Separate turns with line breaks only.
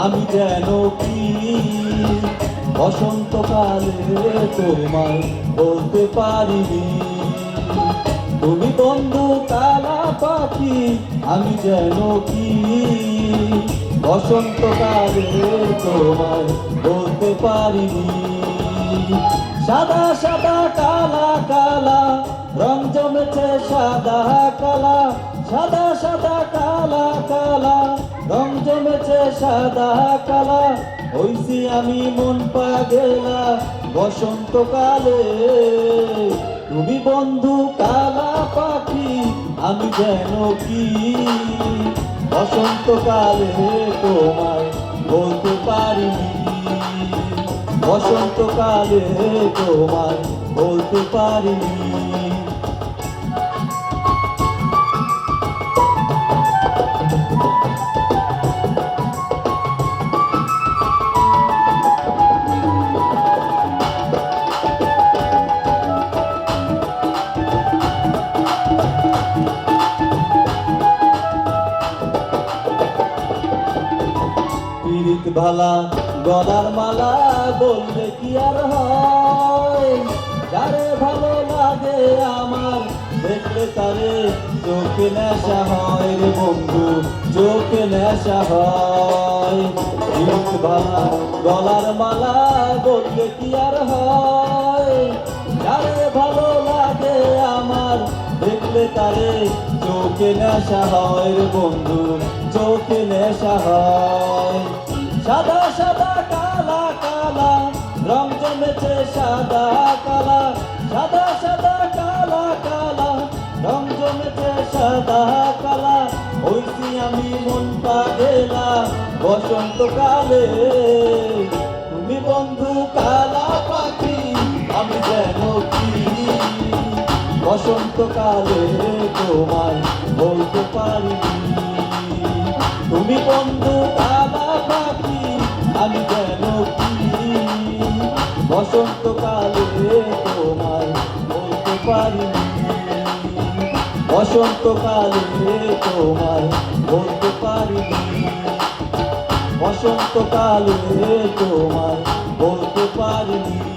আমি যেন কি বসন্তকালে তোমায় বলতে পারিনি। তুমি বন্ধু কালা পাখি, আমি যেন কি বসন্তকালে তোমায় বলতে পারিনি। সাদা সাদা কালা কালা রং জমেছে সাদা কালা, সাদা সাদা কালা কালা রং জমেছে সাদা কালা। হইছি আমি মন পাগেলা বসন্তকালে। তুমি বন্ধু কালা পাখি, আমি যেন কি বসন্তকালে তোমায় বলতে পারিনি। বসন্তকালে তোমায় বলতে পারিনি। পীড়িত ভালা গলার মালা বললে কি আর হয়, যারে ভালো লাগে আমার দেখলে তারে চোখে নেশা হয় রে বন্ধু, চোখে নেশা হয়। পীড়িত ভালা গলার মালা বললে কি আর হয়, যারে ভালো লাগে আমার দেখলে তারে চোখে নেশা হয় রে বন্ধু, চোখে নেশা হয়। সাদা সাদা কালা কালা রং জমেছে সাদা কালা, সাদা সাদা কালা কালা রং জমেছে সাদা কালা। হইছি আমি মন পাগেলা বসন্তকালে। তুমি বন্ধু কালা পাখি, আমি যেন কি বসন্তকালে তোমায় বলতে পারিনি। তুমি বন্ধু কালা পাখি, আমি যেন কি বসন্তকালে তোমায় বলতে পারিনি। বসন্তকালে তোমায় বলতে পারিনি। বসন্তকালে তোমায় বলতে পারিনি।